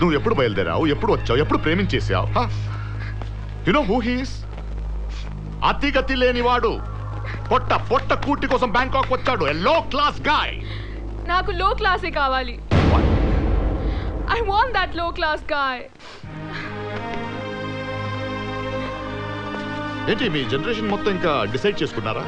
నువ్వు ఎప్పుడు బయలుదేరావు, ఎప్పుడు వచ్చావు, ఎప్పుడు ప్రేమించేసావు? You know who he's? అతిగతి లేనివాడు, పొట్ట పొట్ట కూటి కోసం బ్యాంకాక్ వచ్చాడు. ఎ లో క్లాస్ గాయ్. నాకు లో క్లాసే కావాలి. ఐ వాంట్ దట్ లో క్లాస్ గాయ్. ఏంటి మీ జనరేషన్ మొత్తం ఇంకా డిసైడ్ చేసుకున్నారా?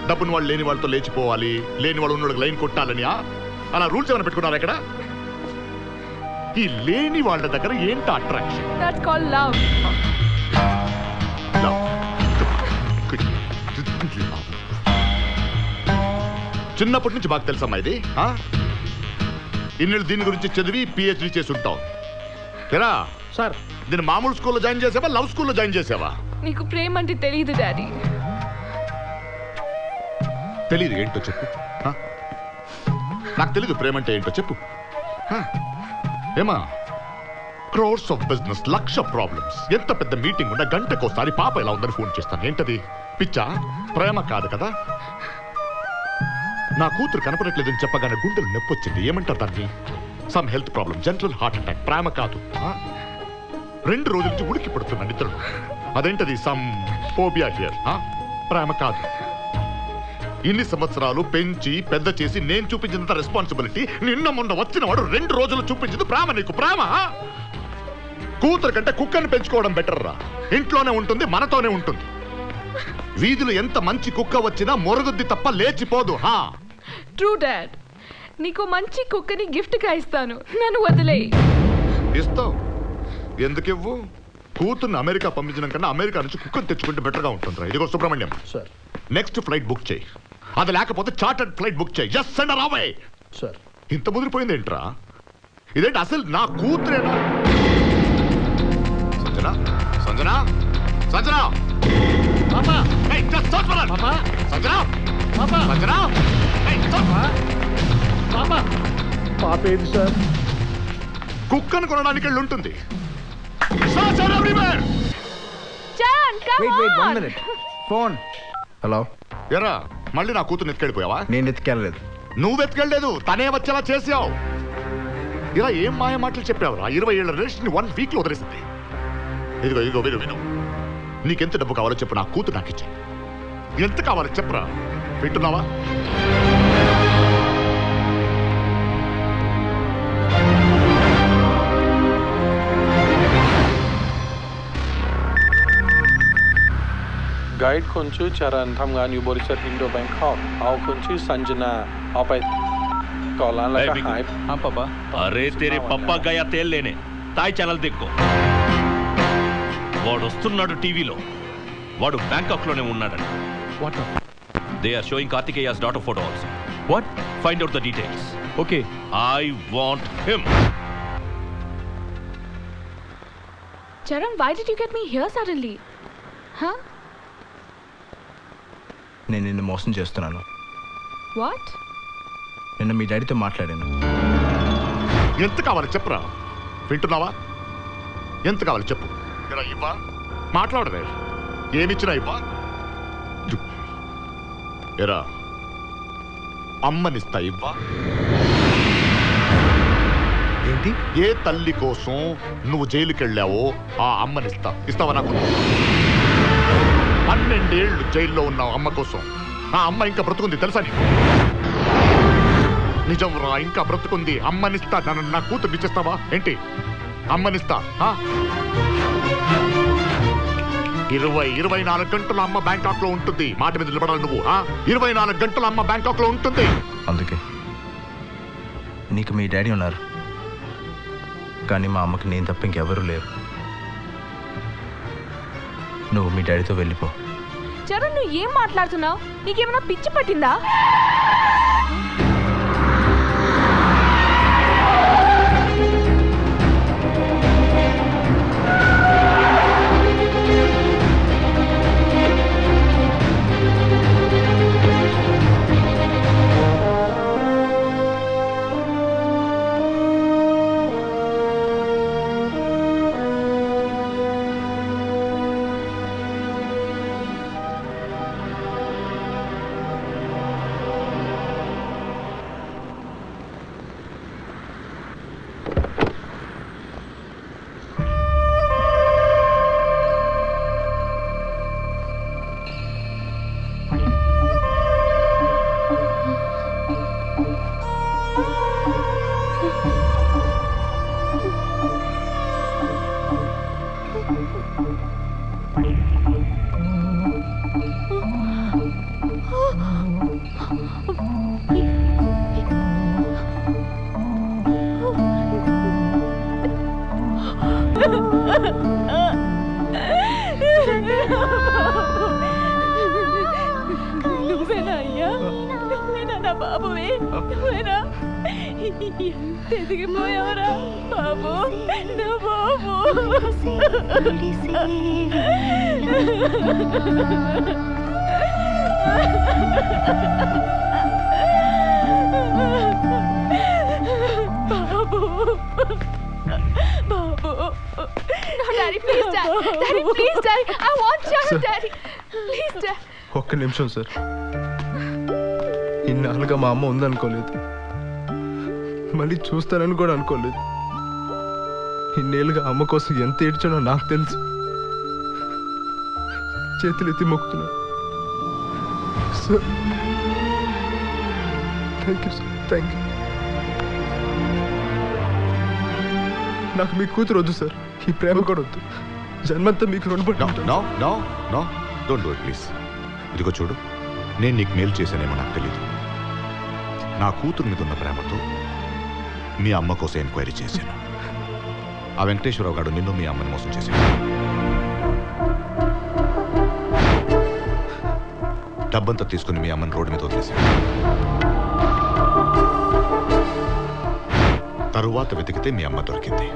డబ్బుని వాళ్ళు లేని వాళ్ళతో లేచిపోవాలి, లేని వాళ్ళు ఉన్న లైన్ కొట్టాలని అలా రూల్స్ ఏమైనా పెట్టుకున్నారా ఇక్కడ? ఈ లేని వాళ్ళ దగ్గర ఏంటి అట్రాక్షన్? That's called love. చిన్నప్పటి నుంచి బాగా తెలుసమ్మా ఇది. ఇన్నేళ్ళు దీని గురించి చదివి పిహెచ్డి చేసి ఉంటావు. ఎరా సార్, దీన్ని మామూలు స్కూల్లో జాయిన్ చేసావా, లవ్ స్కూల్లో జాయిన్ చేసావా? నీకు ప్రేమ అంటే తెలియదు డాడీ. తెలీదు ఏంటో చెప్పు. నాకు తెలీదు ప్రేమ అంటే ఏంటో చెప్పు. ఏమా, crores of business, lakh problems, ఎంత పెద్ద మీటింగ్ ఉన్న గంటకోసారి పాప ఎలా ఉందని ఫోన్ చేస్తాను. ఏంటది? పిచ్చా? ప్రేమ కాదు కదా. నా కూతురు కనపడట్లేదని చెప్పగానే గుండెలు నొప్పి వచ్చింది. ఏమంటారు దాన్ని? Some health problem, general heart attack. ప్రేమ కాదు. 2 రోజుల నుంచి ఉడికి పడుతున్నా నిద్రలో. అదేంటది? Some phobia here. ప్రేమ కాదు. ఇన్ని సంవత్సరాలు పెంచి పెద్ద చేసి నేను చూపించినంత రెస్పాన్సిబిలిటీ నిన్న మొన్న వచ్చిన వాడు 2 రోజులు చూపించింది ప్రేమ. నీకు ప్రేమ? కూతురు కంటే కుక్కని పెంచుకోవడం బెటర్ రా. ఇంట్లోనే ఉంటుంది, మనతోనే ఉంటుంది. వీధిలో ఎంత మంచి కుక్క వచ్చినా మొరుగుద్ది తప్ప లేచిపోదు. True dad. నీకు మంచి కుక్కని గిఫ్ట్ గా ఇస్తాను, నన్ను వదిలే. ఇస్తావు? ఎందుకు ఇవ్వు? కూతుర్ని అమెరికా పంపించడం కన్నా అమెరికా నుంచి కుక్కని తెచ్చుకుంటే బెటర్ గా ఉంటుంది. ఇదిగో Subrahmanyam, sir, next flight book చేయి. అది లేకపోతే చార్టర్డ్ ఫ్లైట్ బుక్ చేయి. Just send her away. Sir, ఇంత ముదిరిపోయింది ఏంట్రా? ఇదేంటి అసలు నా కూతురేనా? సంజన, సంజన, సంజన, పాపా, పాపా, సంజన, పాపా, సంజన, పాపా. పాప ఏది సార్? కుక్కను కొనడానికి వెళ్ళి ఉంటుంది. ఫోన్. హలో. ఎరా, మళ్ళీ నా కూతురు ఎత్తుకెళ్ళిపోయావా? నేను ఎత్తుకెళ్ళలేదు. నువ్వు ఎత్తుకెళ్ళలేదు, తనే వచ్చేలా చేసావు. ఇలా ఏం మాయ మాటలు చెప్పావురా? 20 ఏళ్ల రిలేషన్ 1 వీక్ లో వదిలేసింది. ఇదిగో ఇదిగో విను విను. నీకెంత డబ్బు కావాలో చెప్పు, నా కూతురు నాకు ఇచ్చే. ఎంత కావాలో చెప్పరా? వింటున్నావా? गाइड कुंचु चरण थमगान यूबोरिसर इंडो बैंकॉक आओ कुंचु संजना आओ पे कॉलान लगा हाइप. हाँ पापा. अरे तेरे पप्पा गया तेल लेने. ताई चैनल देखो. వాడు వస్తున్నాడు టీవీలో. వాడు బ్యాంకాక్ లోనే ఉన్నాడని. What? They are showing Kartikeya's daughter photo also. What? Find out the details. Okay. I want him. Charan, why did you get me here suddenly? Huh? నేను నిన్ను మోసం చేస్తున్నాను. What? నిన్న మీ డాడీతో మాట్లాడాను. ఎంత కావాలి చెప్పరా? వింటున్నావా? ఎంత కావాలి చెప్పు. ఇవ్వా? మాట్లాడవే. ఏమిచ్చినా ఇవ్వా? ఎరా, అమ్మనిస్తా ఇవ్వా? ఏంటి? ఏ తల్లి కోసం నువ్వు జైలుకి వెళ్ళావో ఆ అమ్మనిస్తా. ఇస్తావా నాకు? 12 ఏళ్ళు జైల్లో ఉన్నావు అమ్మ కోసం. ఆ అమ్మ ఇంకా బ్రతుకుంది తెలుసా నీకు? నిజం రా, ఇంకా బ్రతుకుంది. అమ్మనిస్తా. నన్ను నా కూతురు ఇచ్చేస్తావా ఏంటి? అమ్మనిస్తా. 24 గంటలు అమ్మ బ్యాంకాక్ లో ఉంటుంది. మాట మీద నిలబడాలి నువ్వు. 24 గంటలు అమ్మ బ్యాంకాక్ లో ఉంటుంది. అందుకే నీకు మీ డాడీ ఉన్నారు, కానీ మా అమ్మకి నేను తప్ప ఇంకెవరూ లేరు. నువ్వు మీ డాడీతో వెళ్ళిపో. చరణ్, నువ్వు ఏం మాట్లాడుతున్నావు? నీకేమైనా పిచ్చి పట్టిందా? నువ్వేనా అయ్యా? నువ్వేనా నా బాబువి? నువ్వేనా? ఎంత ఎదిగిపోయావరా బాబు, నా బాబు. బాబు, బాబు. No, Daddy, please, Daddy. Daddy, please, Daddy. I want Charu, Sir. Daddy. Please, Daddy. ఒక్క నిమిషం సార్. ఇన్నాళ్ళుగా మా అమ్మ ఉందనుకోలేదు, మళ్ళీ చూస్తానని కూడా అనుకోలేదు. ఇన్నేళ్ళుగా అమ్మ కోసం ఎంత ఏడ్చానో నాకు తెలుసు. చేతులు ఎత్తి మొక్కుతున్నా sir. Thank you sir, thank you. నాకు మీ కూతురు వద్దు సార్, ఈ ప్రేమ కూడా వద్దు. జన్మంతా మీకు రుణపడి ఉంటాను. No no no don't do it please. ఇదిగో చూడు, నేను నీకు మేలు చేశానేమో నాకు తెలీదు. నా కూతురు మీద ఉన్న ప్రేమతో మీ అమ్మ కోసం ఎంక్వైరీ చేశాను. ఆ వెంకటేశ్వరరావు గారు నిన్ను మీ అమ్మని మోసం చేశాడు. డబ్బంతా తీసుకుని మీ అమ్మని రోడ్డు మీద వదిలేశాడు. తరువాత వెతికితే మీ అమ్మ దొరికింది.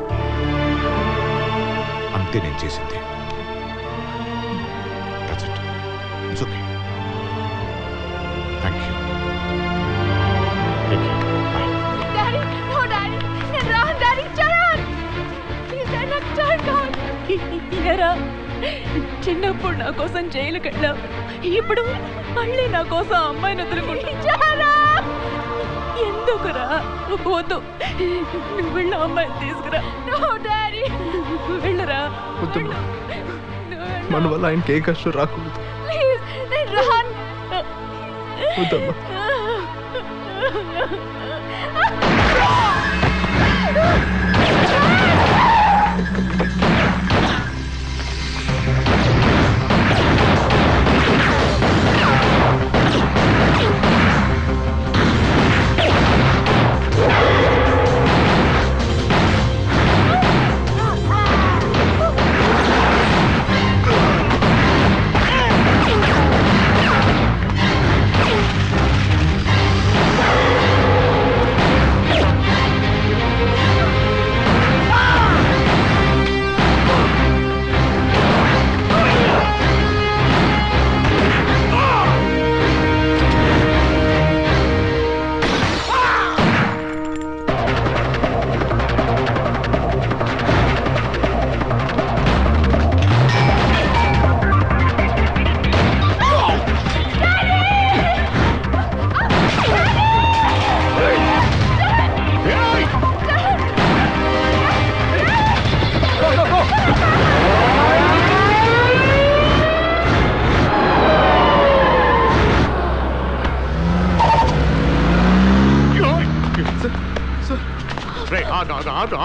అంతే నేను చేసింది. That's it. It's okay. Thank you. Take care. Bye. Daddy, no, Daddy. నేను రాను, Daddy. చరణ్, please, Daddy, నాకు చరణ్ కావాలి. ఏరా, చిన్నప్పుడు నా కోసం జైలుకి వెళ్ళావు, ఇప్పుడు మళ్ళీ నా కోసం అమ్మాయిని వదులుకుంటా. ఎందుకురా? వద్దు, నువ్వు వెళ్ళి అమ్మాయిని తీసుకురా. నో డాడీ, వెళ్ళరా. వద్దమ్మా, మన వల్ల ఆయనకి ఏ కష్టం రాకూడదు. ప్లీజ్, నేను రాను. వద్దమ్మా.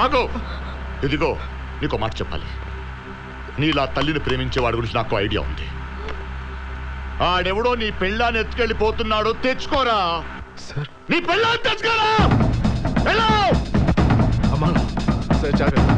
ఆగో. ఇదిగో, నీకు మాట చెప్పాలి. నీలా తల్లిని ప్రేమించేవాడి గురించి నాకు ఐడియా ఉంది. ఆడెవడో నీ పెళ్ళాన్ని ఎత్తుకెళ్ళిపోతున్నాడో తెచ్చుకోరా. సార్, నీ పెళ్ళాన్ని తెచ్చుకోరా. హలో అమ్మా. సార్, జాగ్రత్త.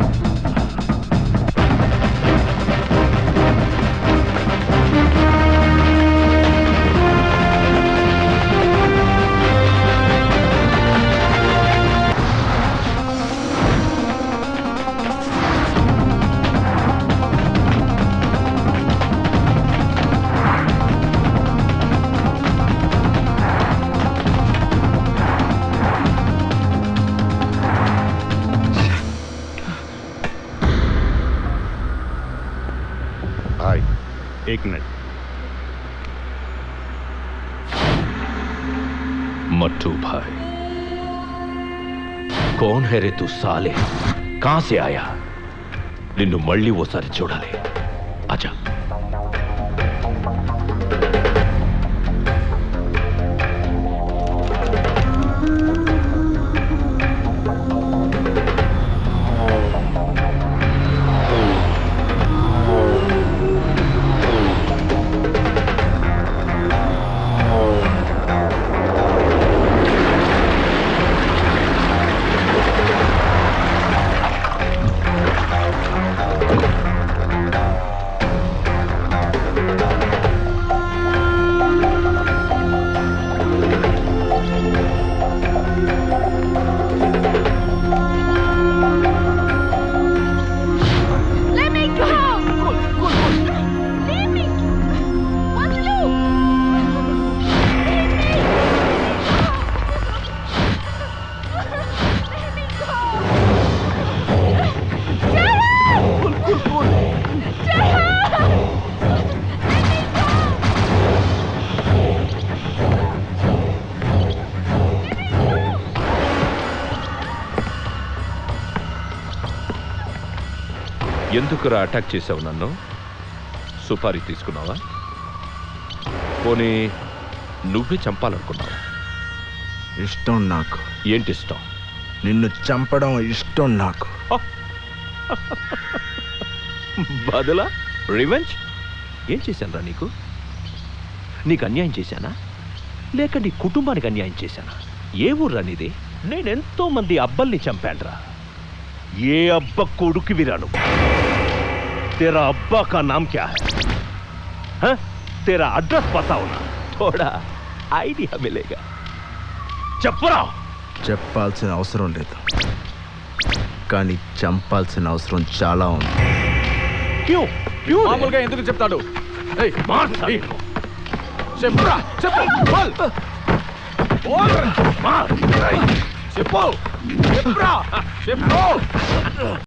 एक मिनट. मट्टू भाई, कौन है रे तू साले? कहां से आया? నిన్ను మళ్ళీ ఓసారి చూడాలి. ఆజా. ఎందుకురా అటాక్ చేసావు నన్ను? సుపారీ తీసుకున్నావా? పోనీ నువ్వే చంపాలనుకున్నావా? ఇష్టం నాకు. ఏంటి ఇష్టం? నిన్ను చంపడం ఇష్టం నాకు. బదులా రివెంజ్? ఏం చేశానురా నీకు? నీకు అన్యాయం చేశానా, లేక నీ కుటుంబానికి అన్యాయం చేశానా? ఏ ఊర్రా నీది? నేనెంతో మంది అబ్బల్ని చంపానురా. ఏ అబ్బ కొడుకు విరాను? तेरा अब्बा का नाम क्या है? हाँ? तेरा एड्रेस बताओ ना, थोड़ा आइडिया मिलेगा. చెప్పరా. చెప్పాల్సిన అవసరం లేదు, కానీ చంపాల్సిన అవసరం చాలా ఉంది. క్యూ క్యూ మామూలుగా ఎందుకు చెప్తాడు? ఏయ్, మార్చా. చెప్పురా, చెప్పు, బోల్. బోల్. మార్. చెప్పు, చెప్పురా, చెప్పు.